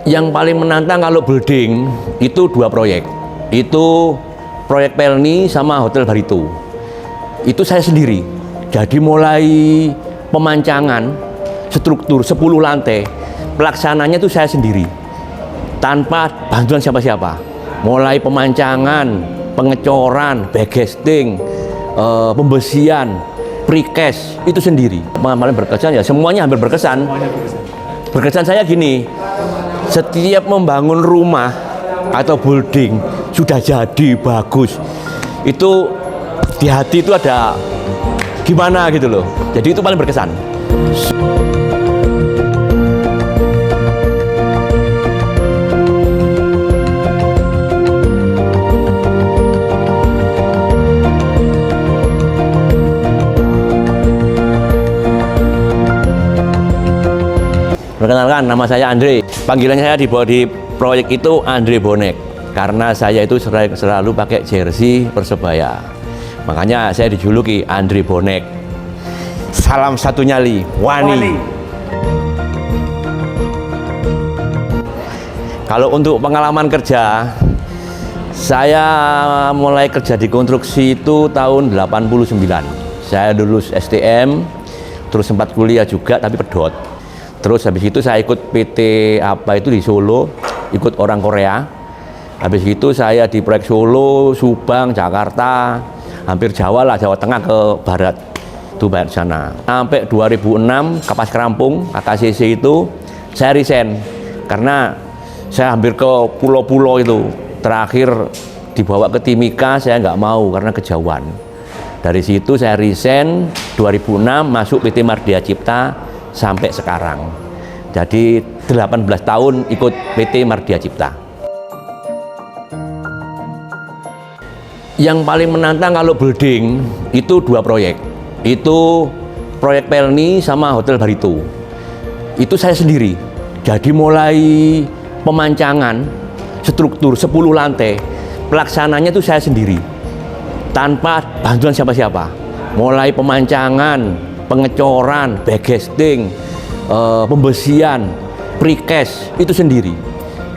Yang paling menantang kalau building itu dua proyek. Itu proyek Pelni sama Hotel Barito. Itu saya sendiri. Jadi mulai pemancangan struktur 10 lantai, pelaksananya itu saya sendiri. Tanpa bantuan siapa-siapa. Mulai pemancangan, pengecoran, backcasting, pembersihan, precast itu sendiri. Paling berkesan ya semuanya hampir berkesan. Berkesan saya gini, setiap membangun rumah atau building sudah jadi bagus, itu di hati itu ada gimana gitu loh. Jadi itu paling berkesan. Perkenalkan, nama saya Andre. Panggilan saya di proyek itu Andre Bonek. Karena saya itu selalu pakai jersey Persebaya. Makanya saya dijuluki Andre Bonek. Salam satu nyali, Wani. Kalau untuk pengalaman kerja, saya mulai kerja di konstruksi itu tahun 89. Saya lulus STM, terus sempat kuliah juga tapi pedot. Terus habis itu saya ikut PT apa itu di Solo, ikut orang Korea. Habis itu saya di proyek Solo, Subang, Jakarta, hampir Jawa lah, Jawa Tengah ke barat. Itu banyak sana. Sampai 2006 Kapas Kerampung, KKCC itu saya resign karena saya hampir ke pulau-pulau itu. Terakhir dibawa ke Timika, saya nggak mau karena kejauhan. Dari situ saya resign 2006 masuk PT Mardia Cipta sampai sekarang. Jadi 18 tahun ikut PT Mardia Cipta. Yang paling menantang kalau building itu dua proyek. Itu proyek Pelni sama Hotel Barito. Itu saya sendiri. Jadi mulai pemancangan struktur 10 lantai, pelaksananya itu saya sendiri. Tanpa bantuan siapa-siapa. Mulai pemancangan, pengecoran, backcasting, pembersihan, precast itu sendiri.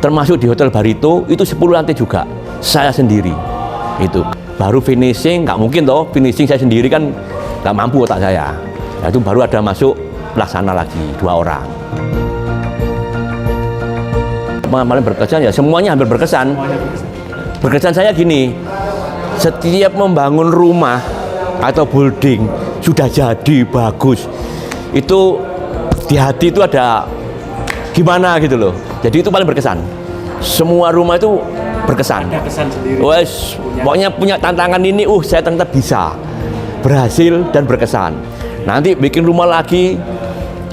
Termasuk di Hotel Barito itu 10 lantai juga saya sendiri. Itu baru finishing, nggak mungkin toh finishing saya sendiri kan nggak mampu otak saya. Nah, itu baru ada masuk pelaksana lagi 2 orang. Paling berkesan ya semuanya hampir berkesan. Berkesan saya gini, setiap membangun rumah atau building sudah jadi bagus, itu di hati itu ada gimana gitu loh. Jadi itu paling berkesan. Semua rumah itu berkesan. Ada kesan sendiri. Wes, pokoknya punya tantangan ini, saya ternyata bisa, berhasil dan berkesan. Nanti bikin rumah lagi,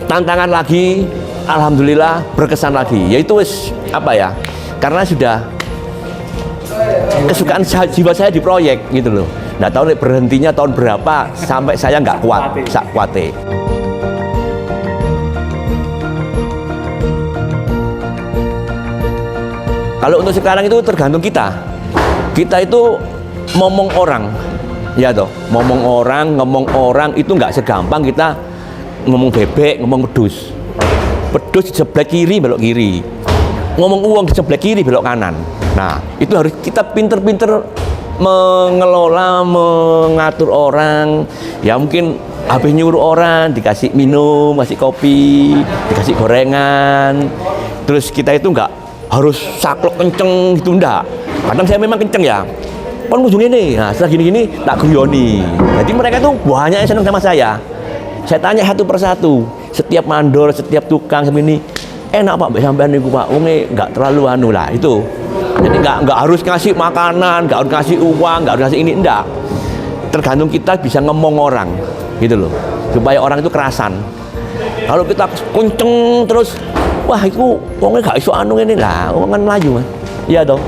tantangan lagi, alhamdulillah berkesan lagi. Yaitu wes apa ya? Karena sudah kesukaan jiwa saya di proyek gitu loh. Nggak tahu berhentinya tahun berapa sampai saya nggak kuat, sak kuate. Kalau untuk sekarang itu tergantung kita. Kita itu ngomong orang, ya toh. Ngomong orang itu nggak segampang kita ngomong bebek, ngomong pedus. Pedus di sebelah kiri belok kiri. Ngomong uang di sebelah kiri belok kanan. Nah, itu harus kita pinter-pinter mengelola, mengatur orang. Ya mungkin habis nyuruh orang dikasih minum, kasih kopi, dikasih gorengan. Terus kita itu nggak harus saklek kenceng gitu, enggak. Kadang saya memang kenceng ya. Pon ujung ini, nah setelah gini-gini tak guyoni. Jadi mereka tuh banyak yang senang sama saya. Saya tanya satu persatu, setiap mandor, setiap tukang seperti ini, enak Pak sampean niku Pak, wonge nggak terlalu anu lah itu. Jadi nggak harus ngasih makanan, nggak harus ngasih uang, nggak harus ngasih ini, enggak. Tergantung kita bisa ngomong orang, gitu loh. Supaya orang itu kerasan. Kalau kita kenceng terus, wah itu wongnya gak iso anu ini lah, wongan Melayu Mas. Iya toh.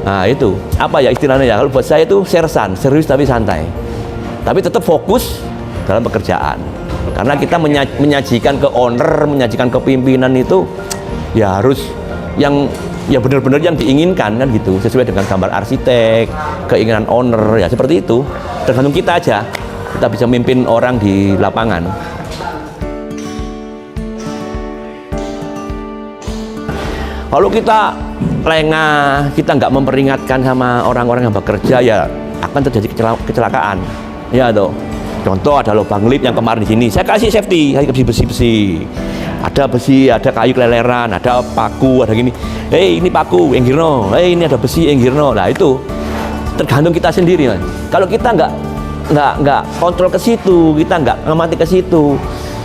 Nah itu apa ya istilahnya ya? Kalau buat saya itu sersan, serius tapi santai. Tapi tetap fokus dalam pekerjaan. Karena kita menyajikan ke owner, menyajikan ke pimpinan itu ya harus yang ya benar-benar yang diinginkan kan gitu, sesuai dengan gambar arsitek, keinginan owner ya seperti itu. Tergantung kita aja. Kita bisa mimpin orang di lapangan. Kalau kita lengah, kita nggak memperingatkan sama orang-orang yang bekerja, ya akan terjadi kecelakaan. Ya toh. Contoh ada lubang lip yang kemarin di sini, saya kasih safety, saya kasih besi-besi. Ada besi, ada kayu keleleran, ada paku, ada gini. Ini paku, enggirno. Ini ada besi, enggirno. Nah itu tergantung kita sendiri, Mas. Kalau kita nggak kontrol ke situ, kita nggak ngamati ke situ,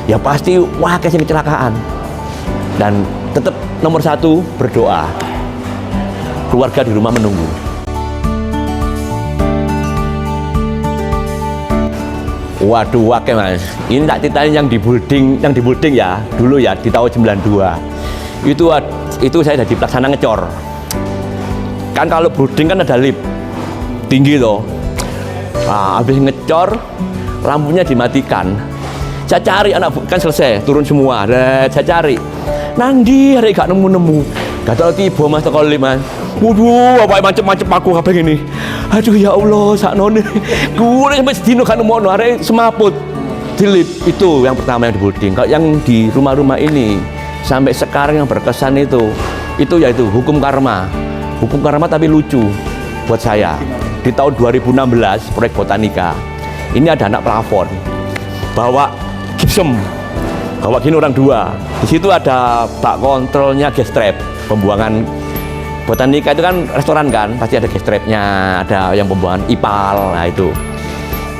ya pasti wah kasih kecelakaan. Dan tetap nomor satu berdoa. Keluarga di rumah menunggu. Waduh, wake Mas. Ini tak ceritain yang di building ya, dulu ya di tahun 92. Itu saya jadi pelaksana ngecor. Kan kalau building kan ada lift tinggi toh. Nah, habis ngecor, lampunya dimatikan. Saya cari anak kan selesai, turun semua. Saya cari. Nandi hari gak nemu-nemu. Gak tahu tiba Mas teko lift Mas. Waduh, apa macam-macam aku apa gini. Aduh ya Allah, saknone. Gue sampai sedino kan nemu arek semaput. Di lift itu yang pertama yang di building. Kalau yang di rumah-rumah ini sampai sekarang yang berkesan itu yaitu hukum karma. Hukum karma tapi lucu buat saya. Di tahun 2016 proyek Botanika. Ini ada anak plafon bawa gypsum. Bawa gini orang dua. Di situ ada bak kontrolnya gas trap, pembuangan. Botanika itu kan restoran kan, pasti ada gas trapnya, ada yang pembuangan ipal, nah itu.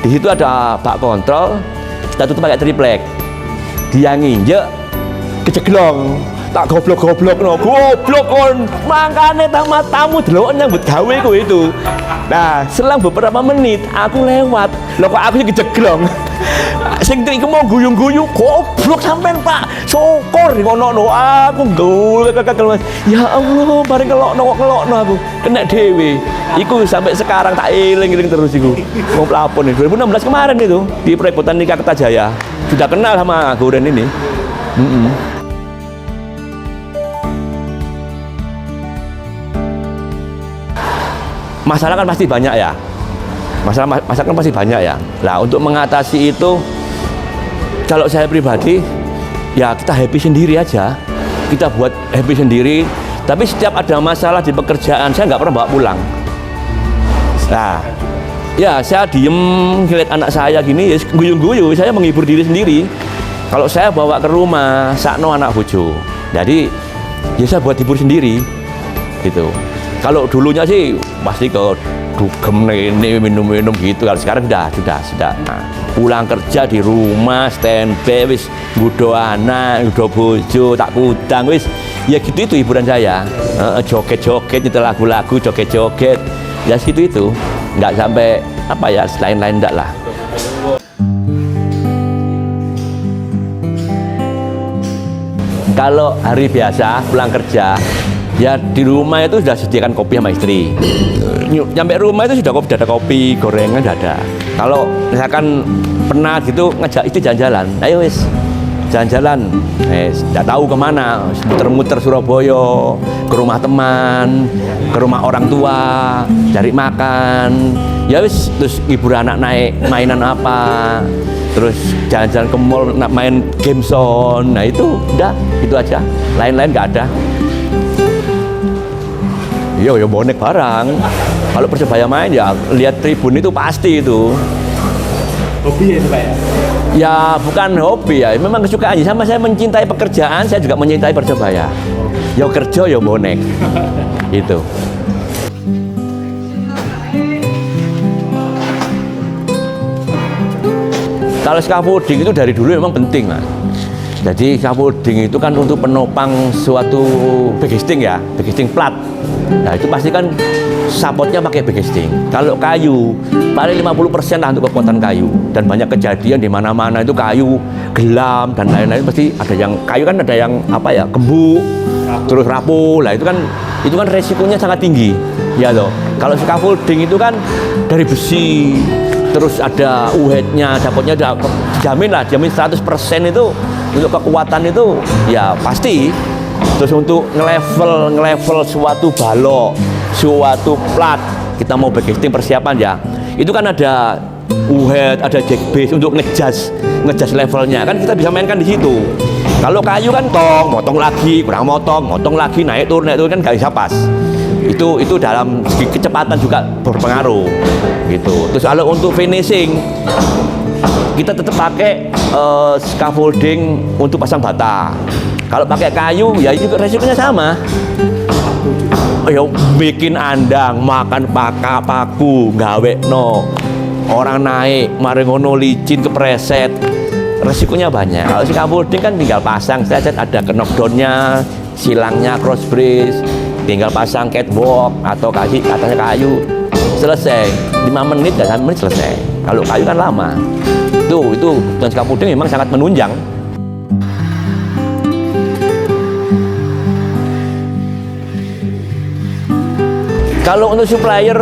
Di situ ada bak kontrol, kita tutup pakai triplek. Dia nginjek, keceglong, tak goblok kon, makanya tamu delok nyambut gawe ku itu. Nah, selang beberapa menit aku lewat, loh kok aku kejeglong. Sing iku mau guyung-guyung goblok sampean Pak. Syukur ngono aku ngul kakak Mas. Ya Allah, bareng ngelokno aku. Kena dhewe. Iku sampai sekarang tak eling-eling terus iku. Wong plafon 2016 kemarin itu di proyek Botanika Kertajaya. Sudah kenal sama Goren ini. Masalah kan pasti banyak ya. Masalah kan pasti banyak ya. Nah, untuk mengatasi itu kalau saya pribadi ya kita happy sendiri aja. Kita buat happy sendiri. Tapi setiap ada masalah di pekerjaan saya nggak pernah bawa pulang. Nah, ya saya diem ngeliat anak saya gini, ya guyu-guyu, saya menghibur diri sendiri. Kalau saya bawa ke rumah, sakno anak bojo. Jadi ya saya buat hibur sendiri gitu. Kalau dulunya sih pasti ke dugem ini minum-minum gitu. Kalau sekarang sudah. Nah, pulang kerja di rumah standby wis nggodho anak, nggodho bojo, tak kudang wis. Ya gitu itu hiburan saya. Joget-joget, nyetel lagu-lagu, joget-joget. Ya segitu itu. Enggak sampai apa ya, lain-lain enggak lah. Kalau hari biasa pulang kerja, ya di rumah itu sudah sediakan kopi sama istri. Nyampe rumah itu sudah ada kopi, gorengan sudah ada. Kalau misalkan pernah gitu ngajak istri jalan-jalan, ayo wis jalan-jalan. Tidak tahu kemana, muter-muter Surabaya, ke rumah teman, ke rumah orang tua, cari makan. Ya wis, terus hibur anak naik mainan apa, terus jalan-jalan ke mall main game zone. Nah itu udah, itu aja. Lain-lain nggak ada. Yo bonek barang. Kalau Persebaya main ya lihat tribun itu pasti itu. Hobi ya itu Pak ya? Ya bukan hobi ya, memang kesukaan. Sama saya mencintai pekerjaan, saya juga mencintai Persebaya. Yo kerja yo bonek. Itu. Kalau scaffolding itu dari dulu memang penting, Mas. Jadi scaffolding itu kan untuk penopang suatu backcasting ya, backcasting plat. Nah itu pasti kan supportnya pakai backcasting. Kalau kayu, paling 50% lah untuk kekuatan kayu. Dan banyak kejadian di mana-mana itu kayu gelam dan lain-lain, pasti ada yang kayu kan ada yang apa ya, gembuk, terus rapuh. Lah itu kan resikonya sangat tinggi, ya loh. Kalau scaffolding itu kan dari besi, terus ada uhednya, dapatnya dijamin lah, jamin 100% itu untuk kekuatan itu ya pasti. Terus untuk nge-level suatu balok, suatu plat, kita mau backcasting persiapan ya, itu kan ada uhed, ada jack base untuk ngejas levelnya, kan kita bisa mainkan di situ. Kalau kayu kan motong lagi, kurang motong lagi, naik turun kan nggak bisa pas. Itu dalam segi kecepatan juga berpengaruh gitu. Terus kalau untuk finishing kita tetap pakai scaffolding untuk pasang bata. Kalau pakai kayu ya itu resikonya sama. Bikin andang, makan paku, gawe orang naik, mari ngono licin kepreset, resikonya banyak. Kalau scaffolding kan tinggal pasang saja, ada knockdownnya, silangnya, cross brace, tinggal pasang catwalk atau kasih atasnya kayu, selesai 5 menit dan 1 menit selesai. Kalau kayu kan lama. Itu dan scaffolding memang sangat menunjang. Kalau untuk supplier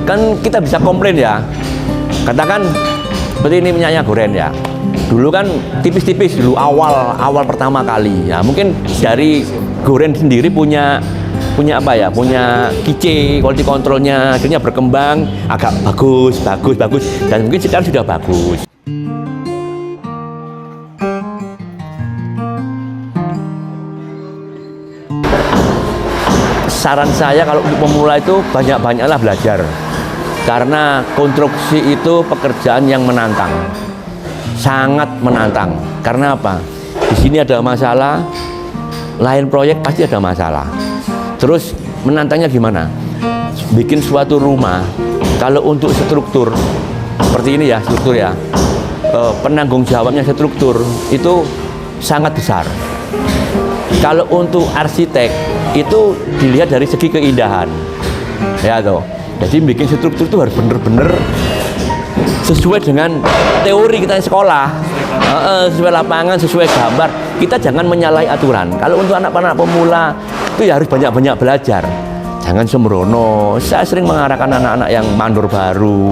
kan kita bisa komplain ya. Katakan seperti ini minyaknya goreng ya. Dulu kan tipis-tipis dulu awal pertama kali ya. Mungkin dari goreng sendiri punya apa ya? Punya QC, quality controlnya, akhirnya berkembang agak bagus dan mungkin sekarang sudah bagus. Saran saya kalau untuk pemula itu banyak-banyaklah belajar. Karena konstruksi itu pekerjaan yang menantang. Sangat menantang. Karena apa? Di sini ada masalah, lain proyek pasti ada masalah. Terus menantangnya gimana? Bikin suatu rumah, kalau untuk struktur seperti ini ya, struktur ya, penanggung jawabnya struktur itu sangat besar. Kalau untuk arsitek itu dilihat dari segi keindahan, ya toh. Jadi bikin struktur itu harus bener-bener sesuai dengan teori kita di sekolah, sesuai lapangan, sesuai gambar. Kita jangan menyalahi aturan. Kalau untuk anak-anak pemula itu ya harus banyak-banyak belajar. Jangan sembrono. Saya sering mengarahkan anak-anak yang mandor baru,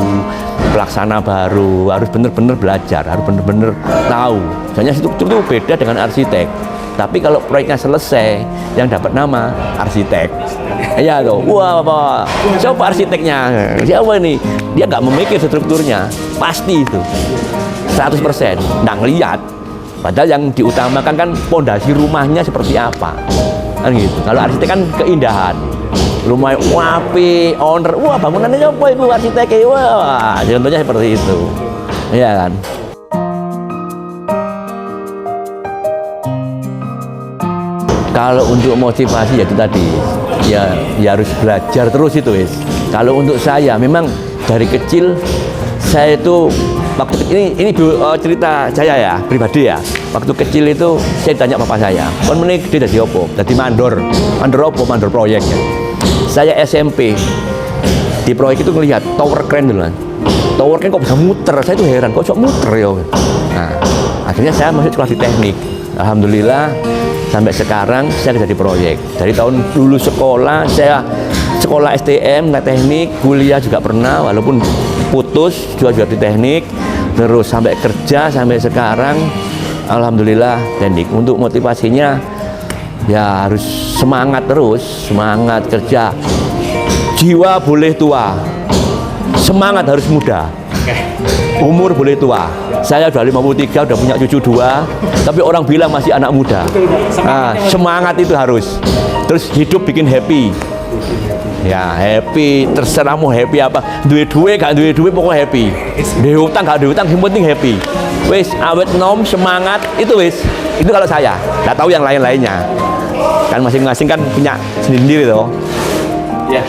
pelaksana baru, harus bener-bener belajar, harus bener-bener tahu. Soalnya struktur itu beda dengan arsitek. Tapi kalau proyeknya selesai, yang dapat nama arsitek. Iya tuh, wah apa? Siapa arsiteknya? Siapa ini? Dia nggak memikir strukturnya, pasti itu 100%. Nggak ngeliat. Padahal yang diutamakan kan pondasi rumahnya seperti apa, kan gitu. Kalau arsitek kan keindahan, rumah wapi, owner, wah bangunannya apa itu arsiteknya? Wah, contohnya seperti itu, iya kan? Kalau untuk motivasi ya itu tadi, ya harus belajar terus itu wis. Kalau untuk saya memang dari kecil saya itu waktu ini cerita saya ya pribadi ya. Waktu kecil itu saya tanya papa saya, "Kon meneh gede dadi opo?" Dadi mandor. Mandor opo? Mandor proyek ya. Saya SMP di proyek itu ngelihat tower crane dulu. Tower crane kok bisa muter? Saya itu heran, kok muter ya. Nah, akhirnya saya masuk sekolah di teknik. Alhamdulillah sampai sekarang saya kerja di proyek. Dari tahun dulu sekolah, saya sekolah STM, teknik, kuliah juga pernah, walaupun putus, juga di teknik, terus sampai kerja, sampai sekarang, alhamdulillah teknik. Untuk motivasinya, ya harus semangat terus, semangat kerja. Jiwa boleh tua, semangat harus muda. Umur boleh tua. Saya udah 53, udah punya cucu 2, tapi orang bilang masih anak muda. Nah, semangat itu harus. Terus hidup bikin happy. Ya happy, terserah mau happy apa. Duit gak duit pokoknya happy. Duit utang gak duit utang, yang penting happy. Wis awet nom semangat itu wis. Itu kalau saya. Nggak tahu yang lain-lainnya. Kan masing-masing kan punya sendiri toh. Ya.